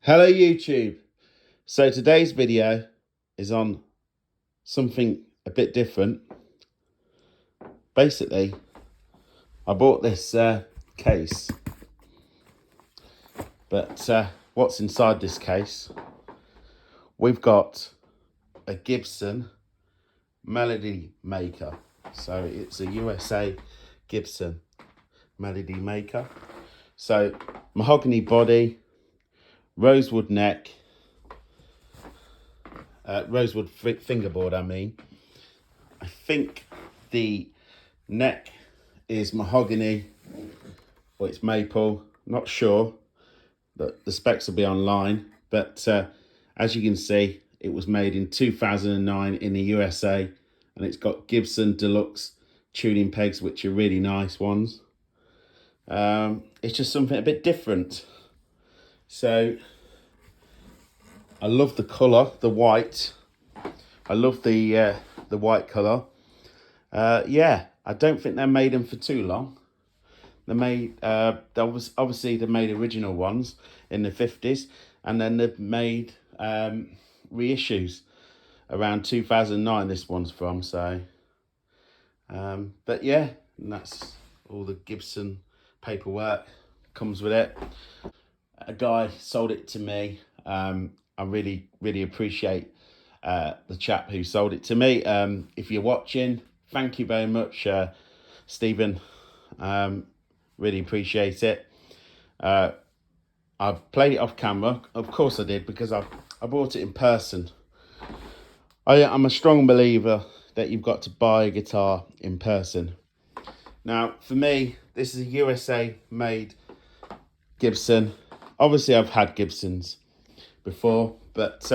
Hello YouTube. So today's video is on something a bit different. Basically, I bought this case, but what's inside this case? We've got a Gibson melody maker. So it's a USA Gibson melody maker. So mahogany body, rosewood neck, rosewood fingerboard I think the neck is mahogany or it's maple, not sure. The specs will be online, but as you can see, it was made in 2009 in the USA, and it's got Gibson Deluxe tuning pegs, which are really nice ones. It's just something a bit different. So I love the colour, the white. I love the white colour. Yeah, I don't think they made them for too long. They made obviously they made original ones in the 50s, and then they've made reissues around 2009. This one's from, so but yeah, and that's all the Gibson paperwork comes with it. A guy sold it to me. I really appreciate the chap who sold it to me. If you're watching, thank you very much, Stephen. Really appreciate it. I've played it off camera. Of course I did, because I bought it in person. I'm a strong believer that you've got to buy a guitar in person. Now, for me, this is a USA made Gibson. Obviously, I've had Gibsons before, but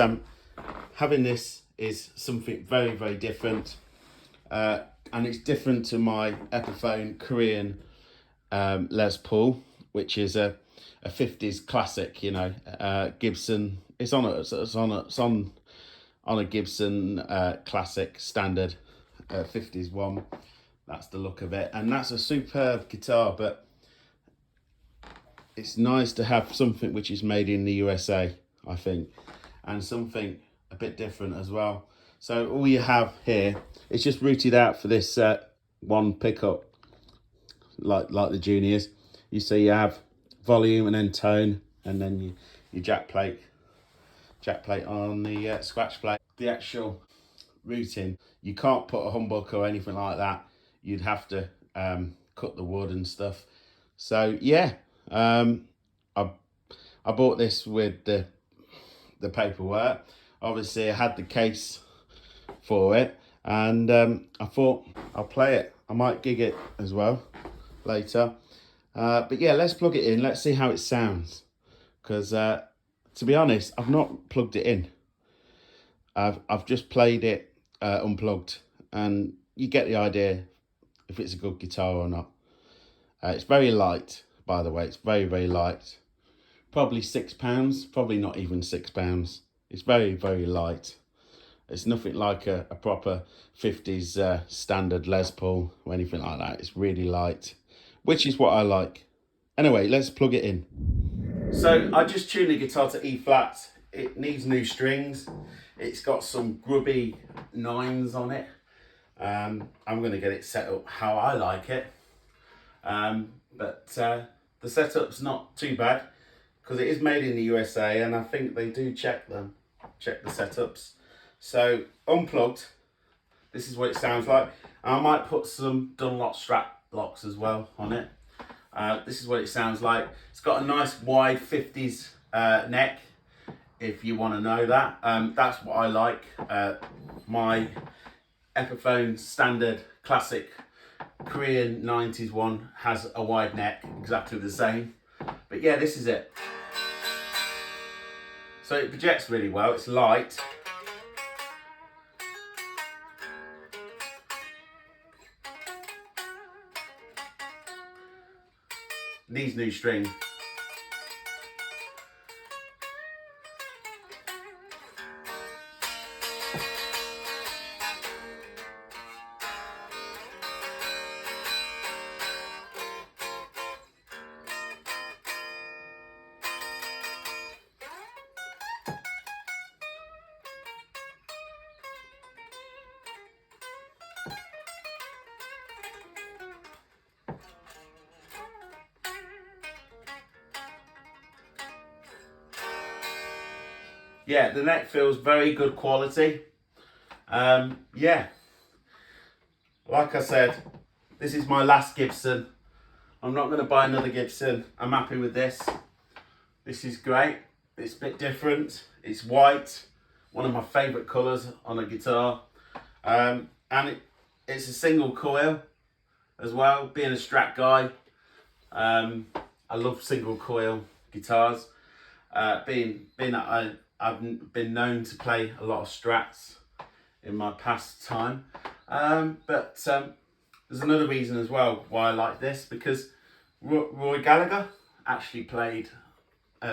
having this is something very different. And it's different to my Epiphone Korean Les Paul, which is a 50s classic, you know. Gibson. It's on a Gibson classic standard 50s one. That's the look of it, and that's a superb guitar. But it's nice to have something which is made in the USA, I think, and something a bit different as well. So all you have here is just routed out for this one pickup, like the juniors. You see, you have volume and then tone, and then your jack plate on the scratch plate. The actual routing, you can't put a humbucker or anything like that. You'd have to cut the wood and stuff. So yeah, I bought this with the paperwork. Obviously, I had the case for it, and I thought I'll play it. I might gig it as well later. But yeah, let's plug it in. Let's see how it sounds. Because to be honest, I've not plugged it in. I've just played it unplugged, and you get the idea if it's a good guitar or not. It's very light, by the way. It's very light. Probably £6. Probably not even £6. It's very light. It's nothing like a proper 50s standard Les Paul or anything like that. It's really light, which is what I like. Anyway, let's plug it in. So I just tuned the guitar to E flat. It needs new strings. It's got some grubby nines on it. I'm going to get it set up how I like it. But the setup's not too bad, because it is made in the USA, and I think they do check the setups. So unplugged, this is what it sounds like. I might put some Dunlop strap locks as well on it. This is what it sounds like. It's got a nice wide 50s neck, if you want to know that. That's what I like. My Epiphone standard classic Korean 90s one has a wide neck, exactly the same. But yeah, this is it. So it projects really well. It's light. These new strings. Yeah, the neck feels very good quality. Yeah, like I said, this is my last Gibson. I'm not going to buy another Gibson. I'm happy with this. This is great. It's a bit different. It's white, one of my favourite colours on a guitar. And it's a single coil as well. Being a Strat guy, I love single coil guitars. Being that I've been known to play a lot of Strats in my past time. But there's another reason as well why I like this, because Roy Gallagher actually played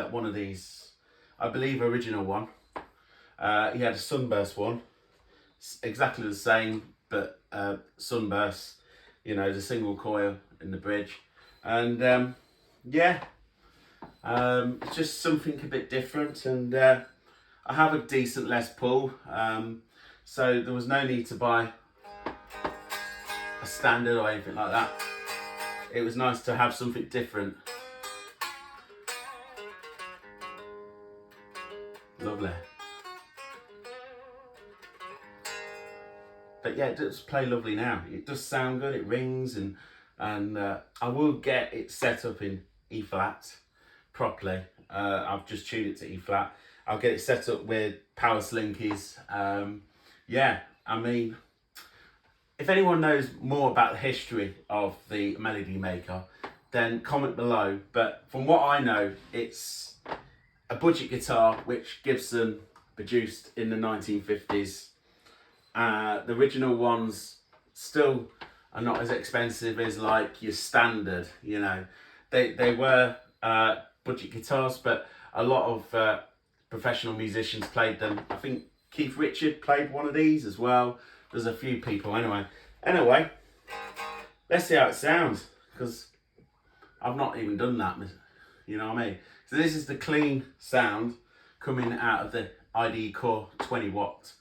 one of these, I believe original one. He had a Sunburst one, exactly the same, but Sunburst, you know, the single coil in the bridge. And yeah, it's just something a bit different. And I have a decent Les Paul, so there was no need to buy a standard or anything like that. It was nice to have something different. Lovely. But yeah, it does play lovely now. It does sound good. It rings, and I will get it set up in E flat properly. I've just tuned it to E flat. I'll get it set up with power slinkies. Yeah, I mean, if anyone knows more about the history of the Melody Maker, then comment below. But from what I know, it's a budget guitar which Gibson produced in the 1950s. The original ones still are not as expensive as like your standard, you know. They were budget guitars, but a lot of professional musicians played them. I think Keith Richard played one of these as well. There's a few people anyway. Let's see how it sounds, because I've not even done that, you know what I mean. So this is the clean sound coming out of the IDE Core 20 watt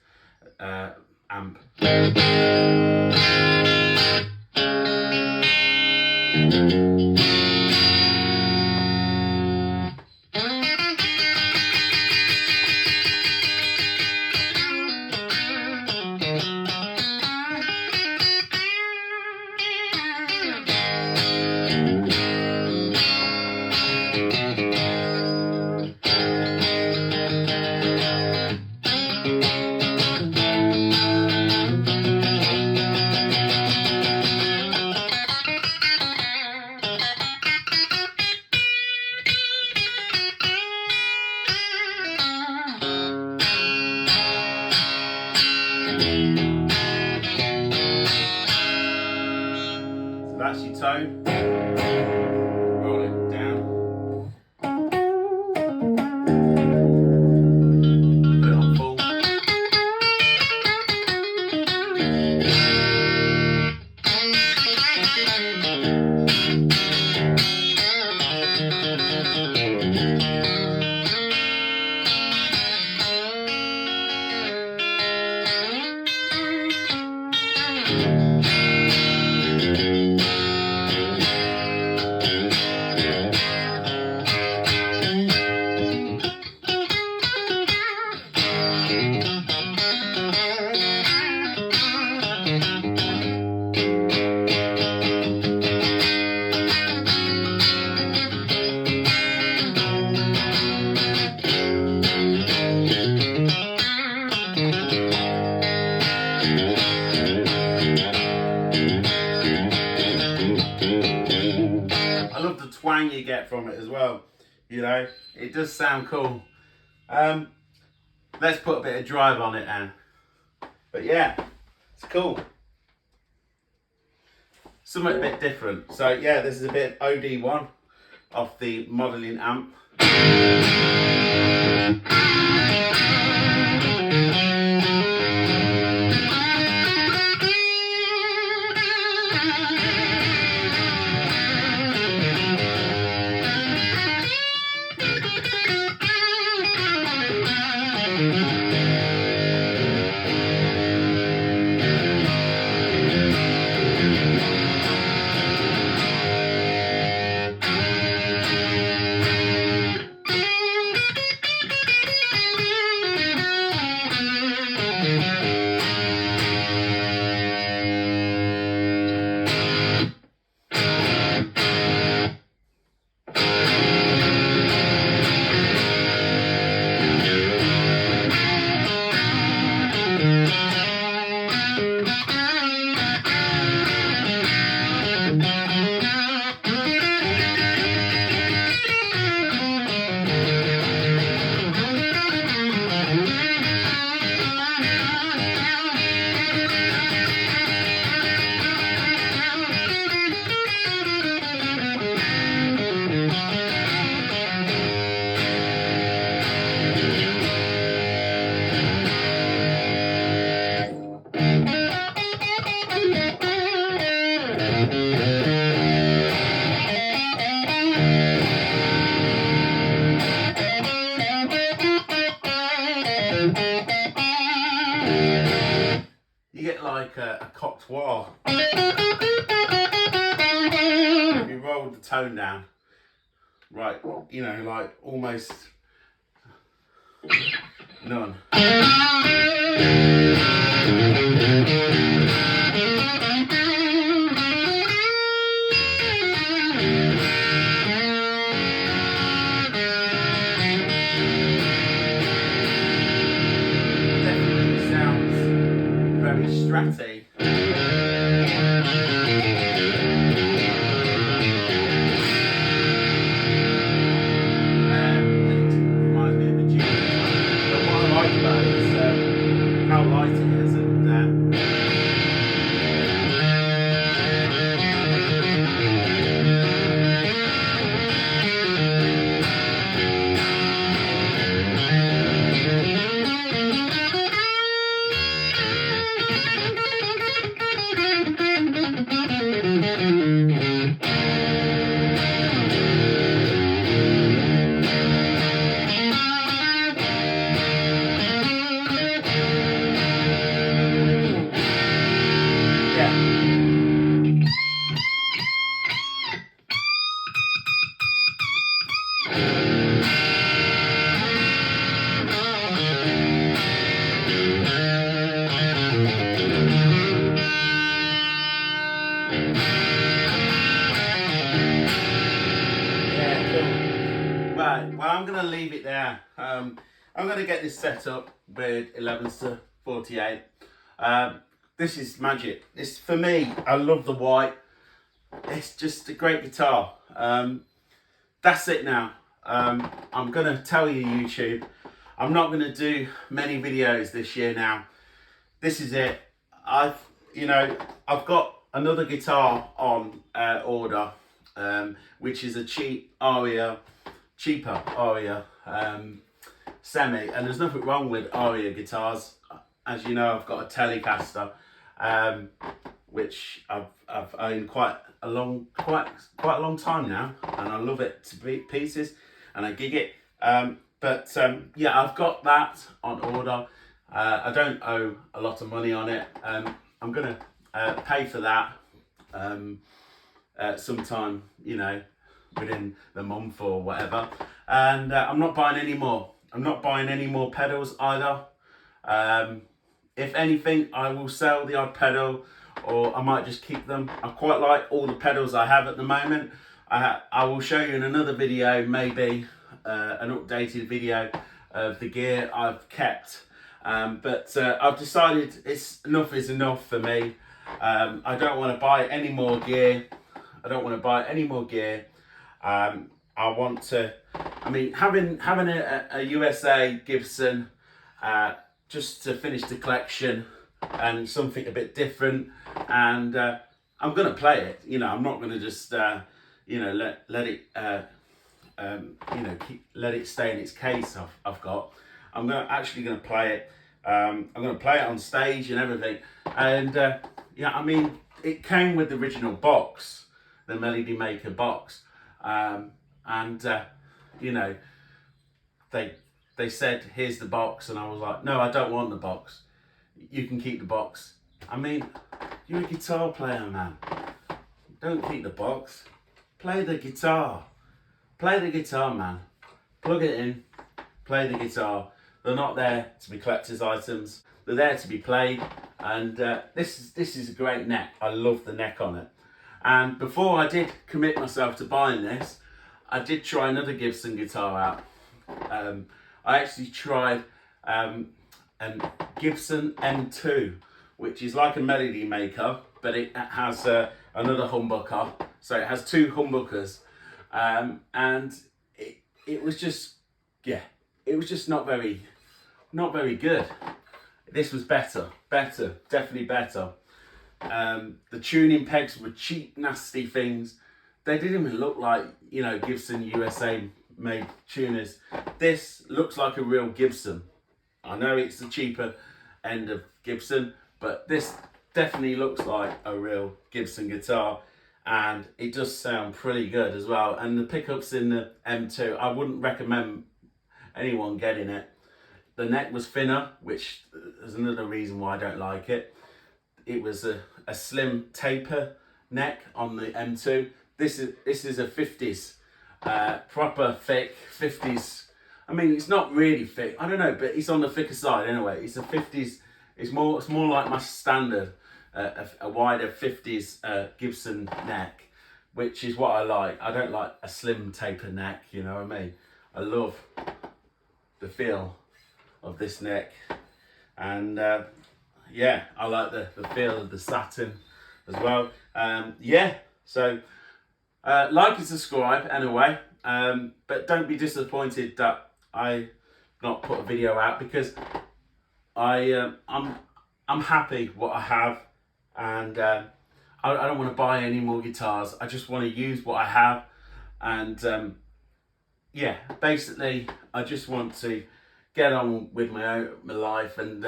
amp. That's your tone. Roll it down. Put it on full. I love the twang you get from it as well. You know, it does sound cool. Let's put a bit of drive on it then. But yeah, it's cool. Something a bit different. So yeah, this is a bit OD1 off the modelling amp. like a cocteau. If you rolled the tone down, right, you know, like almost none. Definitely sounds very stratty. How light it is, and right, well, I'm going to leave it there. I'm going to get this set up with 11s to 48. This is magic. It's, for me, I love the white. It's just a great guitar. That's it now. I'm going to tell you, YouTube, I'm not going to do many videos this year now. This is it. I've got another guitar on order, which is a cheaper Aria semi, and there's nothing wrong with Aria guitars. As you know, I've got a Telecaster, which I've owned quite a long time now, and I love it to pieces, and I gig it. Yeah, I've got that on order. I don't owe a lot of money on it. I'm gonna pay for that sometime, you know, within the month or whatever. And I'm not buying any more. I'm not buying any more pedals either. If anything, I will sell the odd pedal, or I might just keep them. I quite like all the pedals I have at the moment. I will show you in another video, maybe an updated video of the gear I've kept. But I've decided enough is enough for me. I don't want to buy any more gear. I want to, I mean, having a USA Gibson just to finish the collection, and something a bit different, and I'm going to play it. You know, I'm not going to just you know, let it you know, let it stay in its case. I've got. I'm actually going to play it. I'm going to play it on stage and everything. And yeah, I mean, it came with the original box, the Melody Maker box, and you know, they said, here's the box, and I was like, no, I don't want the box. You can keep the box. I mean, you're a guitar player, man. Don't keep the box. Play the guitar. Play the guitar, man. Plug it in. Play the guitar. They're not there to be collector's items. They're there to be played. And this is a great neck. I love the neck on it. And before I did commit myself to buying this, I did try another Gibson guitar out. I actually tried a Gibson M2, which is like a Melody Maker, but it has another humbucker. So it has two humbuckers, and it was just, yeah, it was just not very good. This was better, definitely better. The tuning pegs were cheap, nasty things. They didn't even look like, you know, Gibson USA made tuners. This looks like a real Gibson. I know it's the cheaper end of Gibson, but this definitely looks like a real Gibson guitar, and it does sound pretty good as well. And the pickups in the M2, I wouldn't recommend anyone getting it. The neck was thinner, which is another reason why I don't like it. it was a slim taper neck on the M2. This is a 50s, proper thick 50s. I mean, it's not really thick, I don't know, but it's on the thicker side anyway. It's a 50s, it's more like my standard, a wider 50s Gibson neck, which is what I like. I don't like a slim taper neck, you know what I mean? I love the feel of this neck, and yeah, I like the feel of the satin as well. Yeah, so like and subscribe anyway, but don't be disappointed that I not put a video out, because I'm happy what I have, and I don't want to buy any more guitars. I just want to use what I have, and yeah, basically I just want to get on with my life, and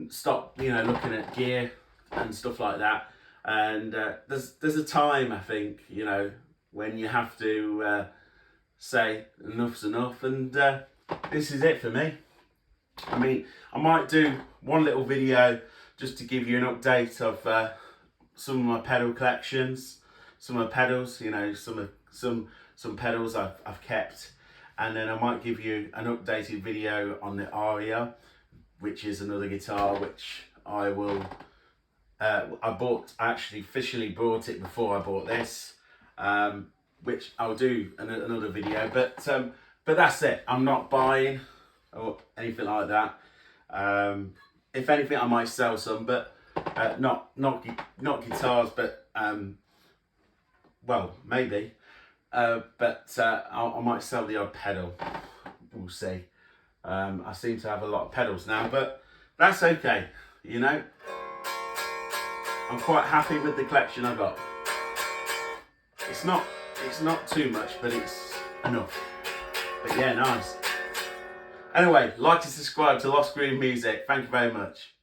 stop, you know, looking at gear and stuff like that. And there's a time, I think, you know, when you have to say enough's enough, and this is it for me. I mean, I might do one little video just to give you an update of some of my pedal collections, some of my pedals, you know, some pedals I've kept, and then I might give you an updated video on the Aria, which is another guitar which I will. I actually officially bought it before I bought this, which I'll do another video. But that's it. I'm not buying or anything like that. If anything, I might sell some, but not guitars, but well, maybe. But I might sell the odd pedal. We'll see. I seem to have a lot of pedals now, but that's okay, you know. I'm quite happy with the collection I got. It's not too much, but it's enough. But yeah, nice. Anyway, like and subscribe to Lost Groove Music. Thank you very much.